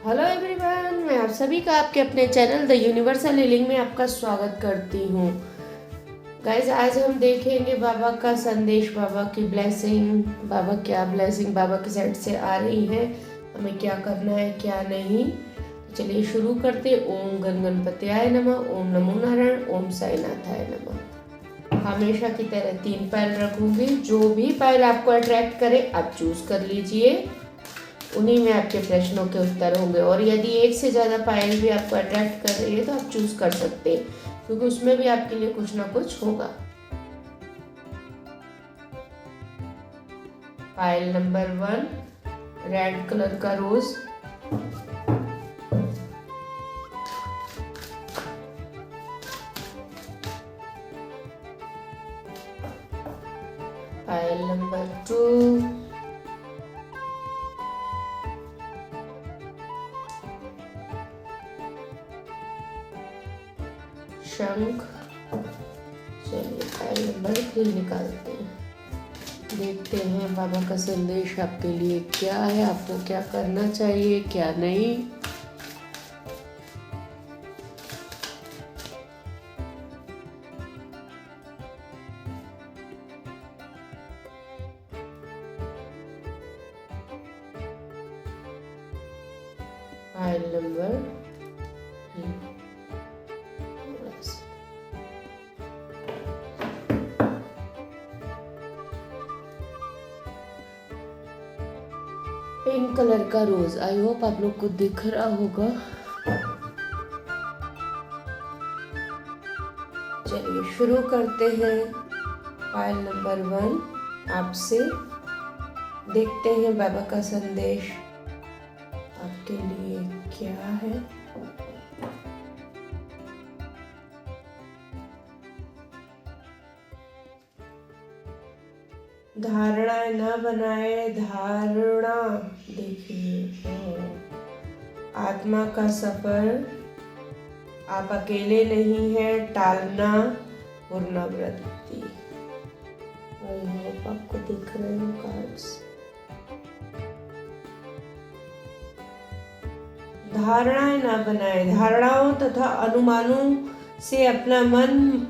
Hello everyone, मैं आप सभी का आपके अपने चैनल द यूनिवर्सल हीलिंग में आपका स्वागत करती हूँ। गाइज, आज हम देखेंगे बाबा का संदेश, बाबा की ब्लेसिंग, बाबा क्या ब्लेसिंग बाबा की साइड से आ रही है, हमें क्या करना है क्या नहीं। तो चलिए शुरू करते। ओम गण गणपत्याय नमः, ओम नमो नारायण, ओम साईनाथाय नमः। हमेशा की तरह 3 पैर रखूंगी, जो भी पैर आपको अट्रैक्ट करे आप चूज कर लीजिए, उन्हीं में आपके प्रश्नों के उत्तर होंगे। और यदि एक से ज़्यादा पायल भी आपको अट्रैक्ट कर रही है तो आप चूज कर सकते हैं, क्योंकि उसमें भी आपके लिए कुछ ना कुछ होगा। पायल नंबर 1, रेड कलर का रोज। पायल नंबर 2, शंख। चलिए फाइल नंबर 3 निकालते हैं, देखते हैं बाबा का संदेश आपके लिए क्या है, आपको क्या करना चाहिए क्या नहीं। फाइल नंबर 3, पिंक कलर का रोज। आई होप आप लोग को दिख रहा होगा। चलिए शुरू करते हैं। फाइल नंबर 1 आपसे, देखते हैं बाबा का संदेश आपके लिए क्या है। धारणा न बनाए, धारणा। देखिए, आत्मा का सफर, आप अकेले नहीं हैं, टालना, पुनरावृत्ति। आई होप आपको दिख रहे हो कार्ड्स। धारणाएं न बनाए, धारणाओं तथा अनुमानों से अपना मन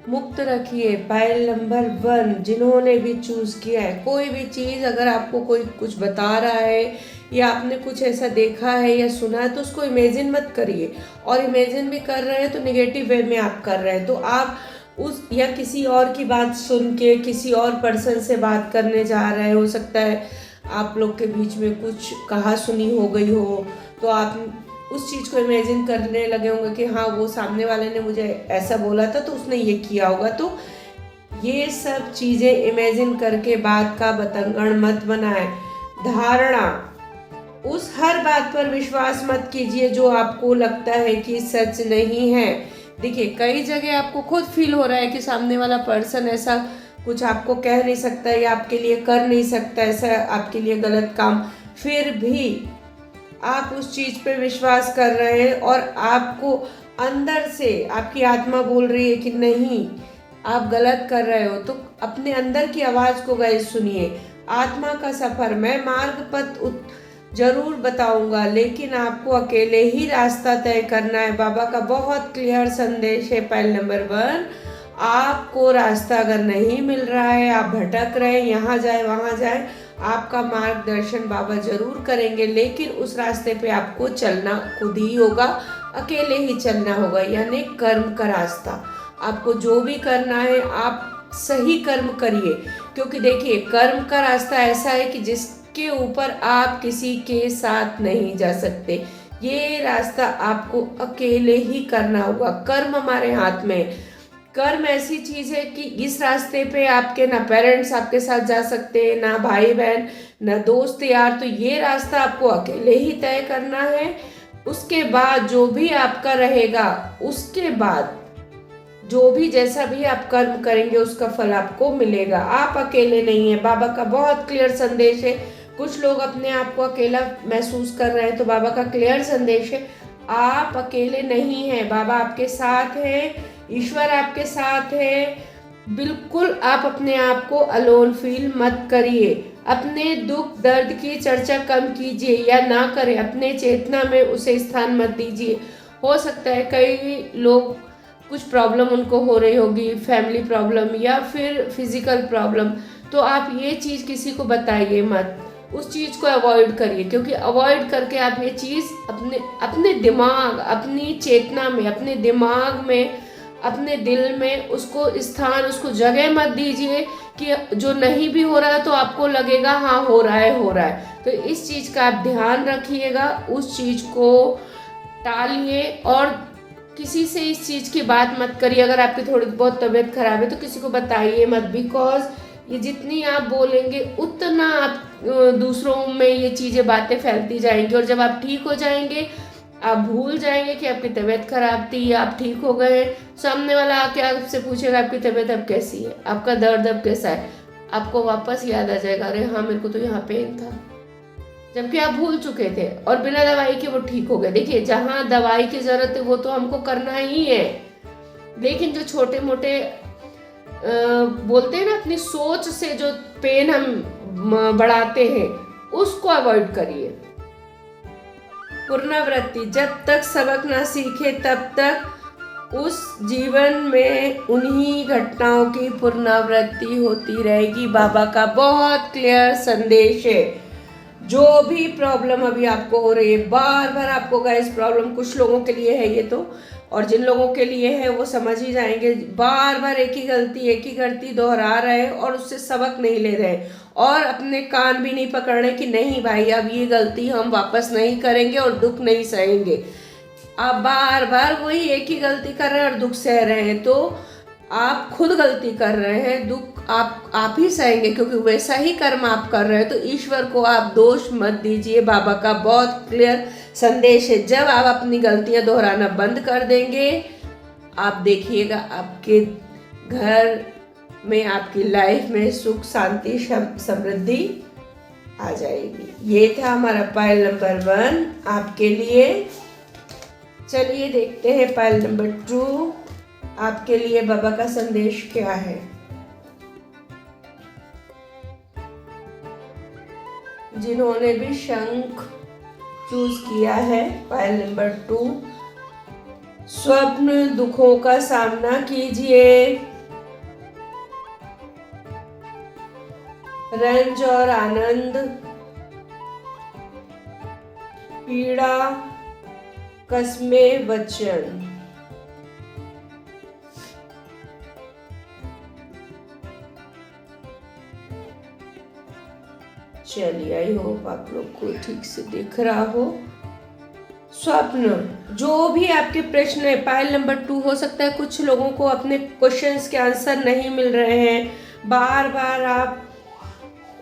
मुक्त रखिए। पायल नंबर 1, जिन्होंने भी चूज किया है, कोई भी चीज अगर आपको कोई कुछ बता रहा है या आपने कुछ ऐसा देखा है या सुना है तो उसको इमेजिन मत करिए। और इमेजिन भी कर रहे हैं तो निगेटिव वे में आप कर रहे हैं, तो आप उस या किसी और की बात सुन के किसी और पर्सन से बात करने जा रहे हैं। हो सकता है आप लोग के बीच में कुछ कहा सुनी हो गई हो, तो आप उस चीज़ को इमेजिन करने लगे होंगे कि हाँ, वो सामने वाले ने मुझे ऐसा बोला था तो उसने ये किया होगा। तो ये सब चीज़ें इमेजिन करके बात का बतंगड़ मत बनाए। धारणा, उस हर बात पर विश्वास मत कीजिए जो आपको लगता है कि सच नहीं है। देखिए, कई जगह आपको खुद फील हो रहा है कि सामने वाला पर्सन ऐसा कुछ आपको कह नहीं सकता या आपके लिए कर नहीं सकता, ऐसा आपके लिए गलत काम, फिर भी आप उस चीज पे विश्वास कर रहे हैं और आपको अंदर से आपकी आत्मा बोल रही है कि नहीं, आप गलत कर रहे हो। तो अपने अंदर की आवाज को गए सुनिए। आत्मा का सफर, मैं मार्ग पथ जरूर बताऊंगा, लेकिन आपको अकेले ही रास्ता तय करना है। बाबा का बहुत क्लियर संदेश है। पहल नंबर 1, आपको रास्ता अगर नहीं मिल रहा है, आप भटक रहे हैं, यहाँ जाए वहाँ जाए, आपका मार्गदर्शन बाबा जरूर करेंगे, लेकिन उस रास्ते पे आपको चलना खुद ही होगा, अकेले ही चलना होगा, यानी कर्म का रास्ता। आपको जो भी करना है आप सही कर्म करिए, क्योंकि देखिए, कर्म का रास्ता ऐसा है कि जिसके ऊपर आप किसी के साथ नहीं जा सकते। ये रास्ता आपको अकेले ही करना होगा। कर्म हमारे हाथ में। कर्म ऐसी चीज है कि इस रास्ते पे आपके ना पेरेंट्स आपके साथ जा सकते हैं, ना भाई बहन, ना दोस्त यार। तो ये रास्ता आपको अकेले ही तय करना है। उसके बाद जो भी आपका रहेगा, उसके बाद जो भी जैसा भी आप कर्म करेंगे उसका फल आपको मिलेगा। आप अकेले नहीं है। बाबा का बहुत क्लियर संदेश है। कुछ लोग अपने आप को अकेला महसूस कर रहे हैं, तो बाबा का क्लियर संदेश है, आप अकेले नहीं हैं, बाबा आपके साथ हैं, ईश्वर आपके साथ है। बिल्कुल आप अपने आप को अलोन फील मत करिए। अपने दुख दर्द की चर्चा कम कीजिए या ना करें, अपने चेतना में उसे स्थान मत दीजिए। हो सकता है कई लोग कुछ प्रॉब्लम उनको हो रही होगी, फैमिली प्रॉब्लम या फिर फिजिकल प्रॉब्लम, तो आप ये चीज़ किसी को बताइए मत, उस चीज़ को अवॉइड करिए, क्योंकि अवॉइड करके आप ये चीज़ अपने अपने दिमाग, अपनी चेतना में, अपने दिमाग में, अपने दिल में उसको स्थान, उसको जगह मत दीजिए कि जो नहीं भी हो रहा है तो आपको लगेगा हाँ हो रहा है, हो रहा है। तो इस चीज़ का आप ध्यान रखिएगा, उस चीज़ को टालिए और किसी से इस चीज़ की बात मत करिए। अगर आपकी थोड़ी बहुत तबीयत खराब है तो किसी को बताइए मत, बिकॉज ये जितनी आप बोलेंगे उतना आप दूसरों में ये चीज़ें, बातें फैलती जाएंगी, और जब आप ठीक हो जाएंगे आप भूल जाएंगे कि आपकी तबीयत खराब थी या आप ठीक हो गए। सामने वाला आके आपसे पूछेगा आपकी तबीयत अब कैसी है, आपका दर्द अब कैसा है, आपको वापस याद आ जाएगा अरे हाँ मेरे को तो यहाँ पेन था, जबकि आप भूल चुके थे और बिना दवाई के वो ठीक हो गए। देखिए जहाँ दवाई की जरूरत है वो तो हमको करना ही है, लेकिन जो छोटे मोटे बोलते हैं ना, अपनी सोच से जो पेन हम बढ़ाते हैं उसको अवॉइड करिए। पुनरावृत्ति, जब तक सबक ना सीखे तब तक उस जीवन में उन्हीं घटनाओं की पुनरावृत्ति होती रहेगी। बाबा का बहुत क्लियर संदेश है। जो भी प्रॉब्लम अभी आपको हो रही है, बार बार आपको गाइस प्रॉब्लम, कुछ लोगों के लिए है ये तो, और जिन लोगों के लिए है वो समझ ही जाएंगे, बार बार एक ही गलती दोहरा रहे और उससे सबक नहीं ले रहे और अपने कान भी नहीं पकड़ रहे कि नहीं भाई अब ये गलती हम वापस नहीं करेंगे और दुख नहीं सहेंगे। आप बार बार वही एक ही गलती कर रहे हैं और दुख सह रहे हैं, तो आप खुद गलती कर रहे हैं, दुख आप ही सहेंगे, क्योंकि वैसा ही कर्म आप कर रहे हैं। तो ईश्वर को आप दोष मत दीजिए। बाबा का बहुत क्लियर संदेश है, जब आप अपनी गलतियां दोहराना बंद कर देंगे, आप देखिएगा आपके घर में, आपकी लाइफ में सुख शांति समृद्धि आ जाएगी। ये था हमारा पायल नंबर 1 आपके लिए। चलिए देखते हैं पायल नंबर 2 आपके लिए बाबा का संदेश क्या है। जिन्होंने भी शंख चूज किया है, पायल नंबर 2, स्वप्न दुखों का सामना कीजिए, रंज और आनंद, पीड़ा, कस्में, वचन। चलिए आई होप आप लोग को ठीक से दिख रहा हो। स्वप्न, जो भी आपके प्रश्न है, पायल नंबर 2 हो सकता है कुछ लोगों को अपने क्वेश्चंस के आंसर नहीं मिल रहे हैं, बार बार आप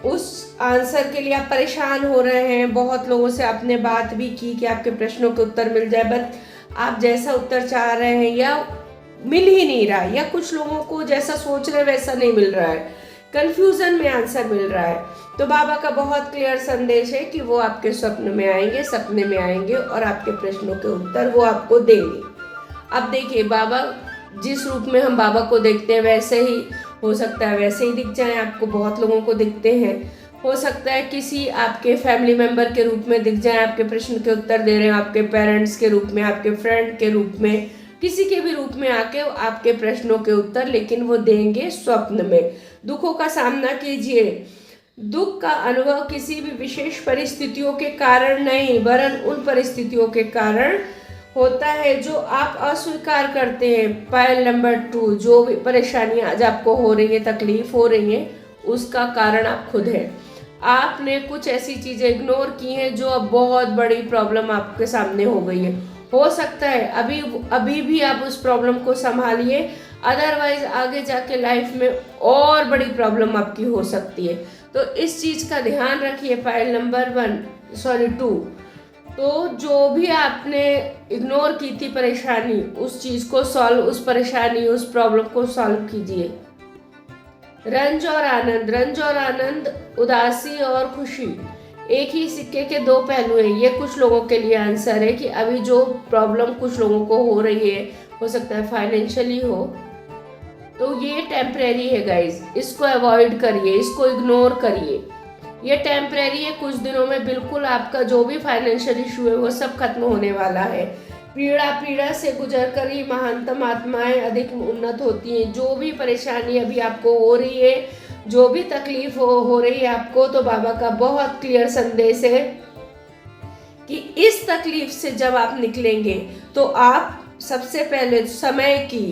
उस आंसर के लिए आप परेशान हो रहे हैं। बहुत लोगों से आपने बात भी की कि आपके प्रश्नों के उत्तर मिल जाए, बट आप जैसा उत्तर चाह रहे हैं या मिल ही नहीं रहा, या कुछ लोगों को जैसा सोच रहे वैसा नहीं मिल रहा है, कंफ्यूजन में आंसर मिल रहा है। तो बाबा का बहुत क्लियर संदेश है कि वो आपके स्वप्न में आएंगे, सपने में आएंगे और आपके प्रश्नों के उत्तर वो आपको देंगे। अब देखिए, बाबा जिस रूप में हम बाबा को देखते हैं वैसे ही हो सकता है वैसे ही दिख जाए आपको। बहुत लोगों को दिखते हैं, हो सकता है किसी आपके फैमिली मेंबर के रूप में दिख जाए, आपके प्रश्न के उत्तर दे रहे हैं, आपके पेरेंट्स के रूप में, आपके फ्रेंड के रूप में, किसी के भी रूप में आके आपके प्रश्नों के उत्तर, लेकिन वो देंगे स्वप्न में। दुखों का सामना कीजिए। दुख का अनुभव किसी भी विशेष परिस्थितियों के कारण नहीं, वरन उन परिस्थितियों के कारण होता है जो आप अस्वीकार करते हैं। पायल नंबर 2, जो भी परेशानी आज आपको हो रही है, तकलीफ हो रही है, उसका कारण आप खुद हैं। आपने कुछ ऐसी चीज़ें इग्नोर की हैं जो अब बहुत बड़ी प्रॉब्लम आपके सामने हो गई है। हो सकता है अभी भी आप उस प्रॉब्लम को संभालिए, अदरवाइज आगे जाके लाइफ में और बड़ी प्रॉब्लम आपकी हो सकती है। तो इस चीज़ का ध्यान रखिए। पायल नंबर 2, तो जो भी आपने इग्नोर की थी परेशानी, उस चीज़ को सॉल्व, उस परेशानी, उस प्रॉब्लम को सॉल्व कीजिए। रंज और आनंद, रंज और आनंद, उदासी और खुशी एक ही सिक्के के 2 पहलू हैं। ये कुछ लोगों के लिए आंसर है कि अभी जो प्रॉब्लम कुछ लोगों को हो रही है, हो सकता है फाइनेंशियली हो, तो ये टेम्परेरी है गाइज, इसको अवॉइड करिए, इसको इग्नोर करिए। ये टेम्परेरी है, कुछ दिनों में बिल्कुल आपका जो भी फाइनेंशियल इशू है वो सब खत्म होने वाला है। पीड़ा से गुजर कर ही महानतम आत्माएं अधिक उन्नत होती हैं। जो भी परेशानी अभी आपको हो रही है, जो भी तकलीफ हो रही है आपको, तो बाबा का बहुत क्लियर संदेश है कि इस तकलीफ से जब आप निकलेंगे तो आप सबसे पहले समय की,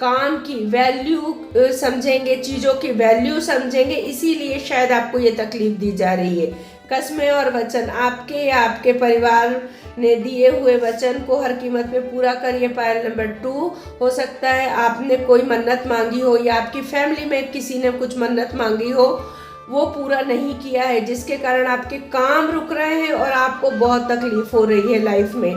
काम की वैल्यू समझेंगे, चीज़ों की वैल्यू समझेंगे। इसीलिए शायद आपको ये तकलीफ दी जा रही है। कस्में और वचन आपके या आपके परिवार ने दिए हुए वचन को हर कीमत पे पूरा करिए। पायल नंबर 2, हो सकता है आपने कोई मन्नत मांगी हो या आपकी फैमिली में किसी ने कुछ मन्नत मांगी हो, वो पूरा नहीं किया है, जिसके कारण आपके काम रुक रहे हैं और आपको बहुत तकलीफ हो रही है लाइफ में।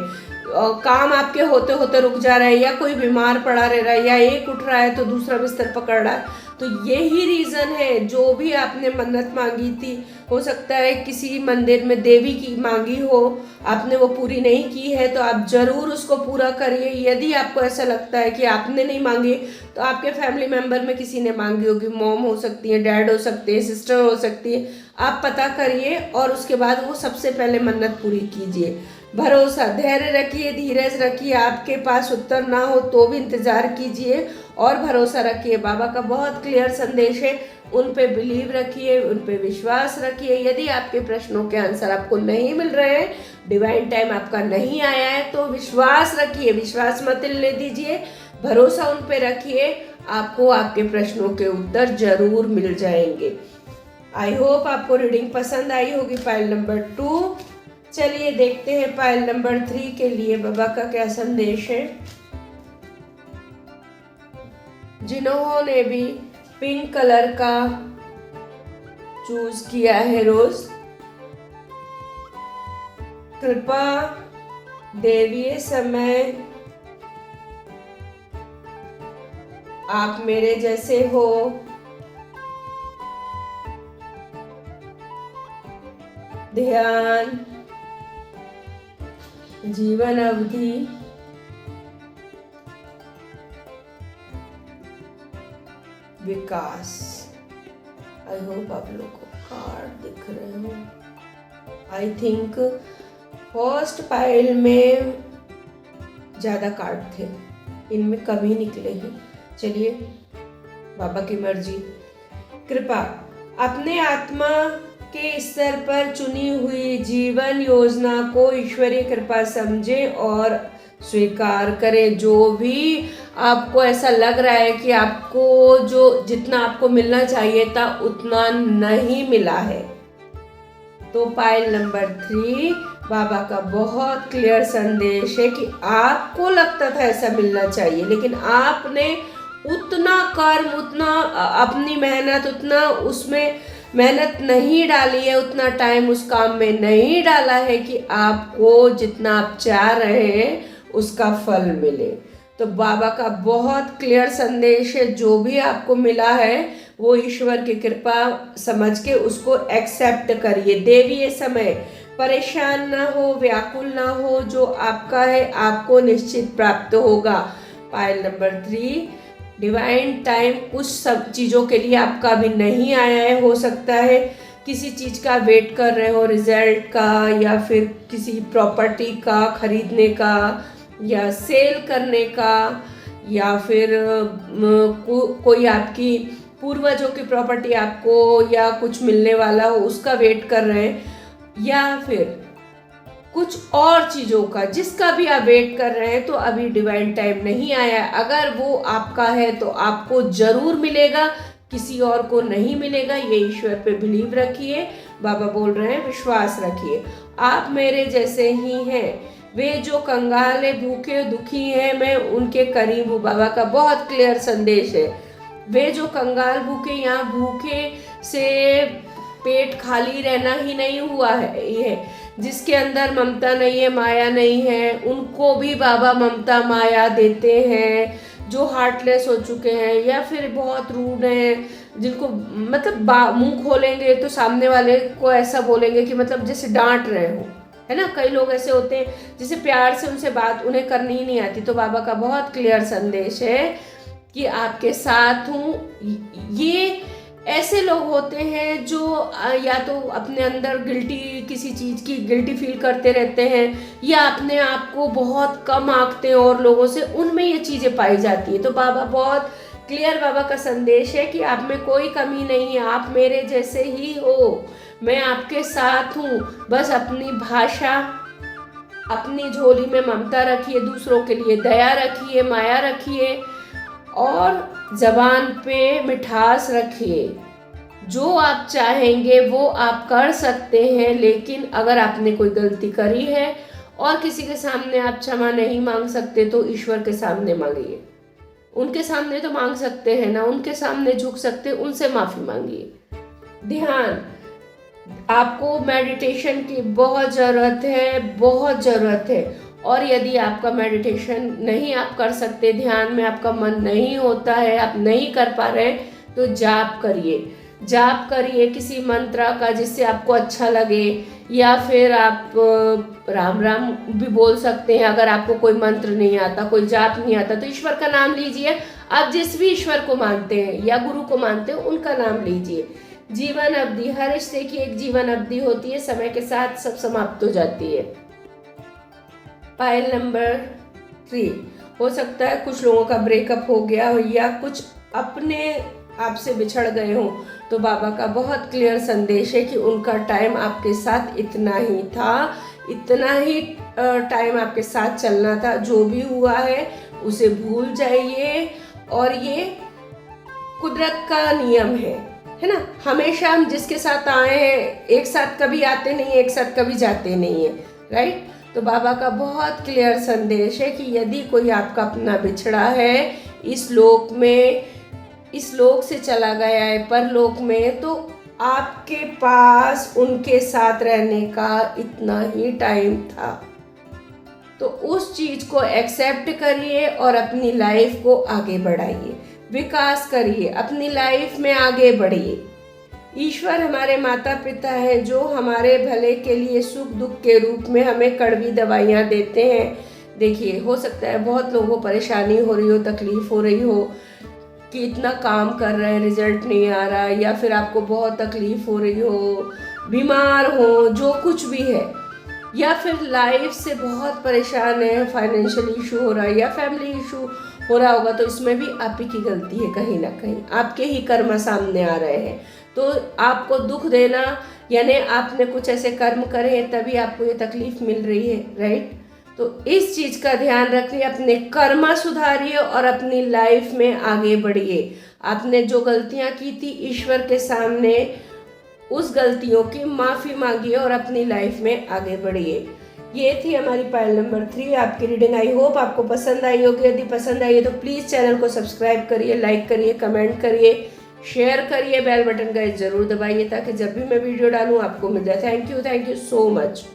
काम आपके होते होते रुक जा रहा है, या कोई बीमार पड़ा रह रहा है, या एक उठ रहा है तो दूसरा बिस्तर पकड़ रहा है। तो यही रीज़न है, जो भी आपने मन्नत मांगी थी, हो सकता है किसी मंदिर में देवी की मांगी हो, आपने वो पूरी नहीं की है, तो आप ज़रूर उसको पूरा करिए। यदि आपको ऐसा लगता है कि आपने नहीं मांगी, तो आपके फैमिली मेम्बर में किसी ने मांगी होगी, मॉम हो सकती है, डैड हो सकते हैं, सिस्टर हो सकती है। आप पता करिए और उसके बाद वो सबसे पहले मन्नत पूरी कीजिए। भरोसा, धैर्य रखिए, धीरज रखिए। आपके पास उत्तर ना हो तो भी इंतज़ार कीजिए और भरोसा रखिए। बाबा का बहुत क्लियर संदेश है, उन पे बिलीव रखिए, उन पे विश्वास रखिए। यदि आपके प्रश्नों के आंसर आपको नहीं मिल रहे हैं, डिवाइन टाइम आपका नहीं आया है, तो विश्वास रखिए, विश्वास मत ले दीजिए, भरोसा उन पे रखिए। आपको आपके प्रश्नों के उत्तर जरूर मिल जाएंगे। आई होप आपको रीडिंग पसंद आई होगी पाइल नंबर 2। चलिए देखते हैं पाइल नंबर 3 के लिए बाबा का क्या संदेश है। जिन्होंने भी पिंक कलर का चूज किया है रोज, कृपा देवीय समय आप मेरे जैसे हो, ध्यान, जीवन अवधि, विकास। आई होप आप लोग को कार्ड दिख रहे हो। आई थिंक फर्स्ट पाइल में ज़्यादा कार्ड थे, इनमें कम ही निकले हैं। चलिए, बाबा की मर्जी। कृपा, अपने आत्मा के स्तर पर चुनी हुई जीवन योजना को ईश्वरीय कृपा समझे और स्वीकार करें। जो भी आपको ऐसा लग रहा है कि आपको जो जितना आपको मिलना चाहिए था उतना नहीं मिला है, तो पाइल नंबर 3 बाबा का बहुत क्लियर संदेश है कि आपको लगता था ऐसा मिलना चाहिए, लेकिन आपने उतना कर्म, उतना अपनी मेहनत, उतना उसमें मेहनत नहीं डाली है, उतना टाइम उस काम में नहीं डाला है कि आपको जितना आप चाह रहे हैं उसका फल मिले। तो बाबा का बहुत क्लियर संदेश है, जो भी आपको मिला है वो ईश्वर की कृपा समझ के उसको एक्सेप्ट करिए। देवीय समय, परेशान ना हो, व्याकुल ना हो, जो आपका है आपको निश्चित प्राप्त होगा। पाइल नंबर 3, डिवाइन टाइम कुछ सब चीज़ों के लिए आपका भी नहीं आया है। हो सकता है किसी चीज़ का वेट कर रहे हो, रिजल्ट का, या फिर किसी प्रॉपर्टी का खरीदने का, या सेल करने का, या फिर कोई आपकी पूर्वजों की प्रॉपर्टी आपको या कुछ मिलने वाला हो उसका वेट कर रहे हैं, या फिर कुछ और चीज़ों का जिसका भी आप वेट कर रहे हैं, तो अभी डिवाइन टाइम नहीं आया। अगर वो आपका है तो आपको जरूर मिलेगा, किसी और को नहीं मिलेगा। ये ईश्वर पे बिलीव रखिए। बाबा बोल रहे हैं विश्वास रखिए। आप मेरे जैसे ही हैं, वे जो कंगाल है, भूखे दुखी हैं, मैं उनके करीब हूँ। बाबा का बहुत क्लियर संदेश है। वे जो कंगाल भूखे, यहाँ भूखे से पेट खाली रहना ही नहीं हुआ है, ये जिसके अंदर ममता नहीं है, माया नहीं है, उनको भी बाबा ममता माया देते हैं। जो हार्टलेस हो चुके हैं या फिर बहुत रूड हैं, जिनको मतलब मुंह खोलेंगे तो सामने वाले को ऐसा बोलेंगे कि मतलब जैसे डांट रहे हो, है ना। कई लोग ऐसे होते हैं जिसे प्यार से उनसे बात उन्हें करनी ही नहीं आती। तो बाबा का बहुत क्लियर संदेश है कि आपके साथ हूँ। ये ऐसे लोग होते हैं जो या तो अपने अंदर किसी चीज़ की गिल्टी फील करते रहते हैं, या अपने आप को बहुत कम आंकते हैं और लोगों से, उनमें ये चीज़ें पाई जाती है। तो बाबा बहुत क्लियर, बाबा का संदेश है कि आप में कोई कमी नहीं है, आप मेरे जैसे ही हो, मैं आपके साथ हूँ। बस अपनी भाषा, अपनी झोली में ममता रखिए, दूसरों के लिए दया रखिए, माया रखिए, और जबान पे मिठास रखिए। जो आप चाहेंगे वो आप कर सकते हैं, लेकिन अगर आपने कोई गलती करी है और किसी के सामने आप क्षमा नहीं मांग सकते तो ईश्वर के सामने मांगिए। उनके सामने तो मांग सकते हैं ना, उनके सामने झुक सकते, उनसे माफी मांगिए। ध्यान, आपको मेडिटेशन की बहुत ज़रूरत है, बहुत ज़रूरत है। और यदि आपका मेडिटेशन नहीं आप कर सकते, ध्यान में आपका मन नहीं होता है, आप नहीं कर पा रहे हैं, तो जाप करिए। जाप करिए किसी मंत्र का जिससे आपको अच्छा लगे, या फिर आप राम राम भी बोल सकते हैं। अगर आपको कोई मंत्र नहीं आता, कोई जाप नहीं आता, तो ईश्वर का नाम लीजिए। आप जिस भी ईश्वर को मानते हैं या गुरु को मानते हैं, उनका नाम लीजिए। जीवन अवधि, हर रिश्ते की एक जीवन अवधि होती है, समय के साथ सब समाप्त हो जाती है। पायल नंबर 3, हो सकता है कुछ लोगों का ब्रेकअप हो गया हो या कुछ अपने आपसे बिछड़ गए हो, तो बाबा का बहुत क्लियर संदेश है कि उनका टाइम आपके साथ इतना ही था, इतना ही टाइम आपके साथ चलना था। जो भी हुआ है उसे भूल जाइए, और ये कुदरत का नियम है ना। हमेशा हम जिसके साथ आए हैं, एक साथ कभी आते नहीं, एक साथ कभी जाते नहीं है, राइट। तो बाबा का बहुत क्लियर संदेश है कि यदि कोई आपका अपना बिछड़ा है, इस लोक में, इस लोक से चला गया है परलोक में, तो आपके पास उनके साथ रहने का इतना ही टाइम था। तो उस चीज को एक्सेप्ट करिए और अपनी लाइफ को आगे बढ़ाइए, विकास करिए, अपनी लाइफ में आगे बढ़िए। ईश्वर हमारे माता पिता है जो हमारे भले के लिए सुख दुख के रूप में हमें कड़वी दवाइयाँ देते हैं। देखिए, हो सकता है बहुत लोगों को परेशानी हो रही हो, तकलीफ हो रही हो कि इतना काम कर रहे हैं, रिजल्ट नहीं आ रहा, या फिर आपको बहुत तकलीफ हो रही हो, बीमार हो, जो कुछ भी है, या फिर लाइफ से बहुत परेशान है, फाइनेंशियल इशू हो रहा है या फैमिली इशू हो रहा होगा, तो इसमें भी आप ही की गलती है, कहीं ना कहीं आपके ही कर्म सामने आ रहे हैं। तो आपको दुख देना, यानी आपने कुछ ऐसे कर्म करे हैं तभी आपको ये तकलीफ मिल रही है, राइट। तो इस चीज़ का ध्यान रखिए, अपने कर्म सुधारिए और अपनी लाइफ में आगे बढ़िए। आपने जो गलतियां की थी, ईश्वर के सामने उस गलतियों की माफ़ी मांगिए और अपनी लाइफ में आगे बढ़िए। ये थी हमारी पायल नंबर 3 आपकी रीडिंग। आई होप आपको पसंद आई होगी। यदि पसंद आई है तो प्लीज़ चैनल को सब्सक्राइब करिए, लाइक करिए, कमेंट करिए, शेयर करिए, बेल बटन का ज़रूर दबाइए ताकि जब भी मैं वीडियो डालूँ आपको मिल जाए। Thank you so much.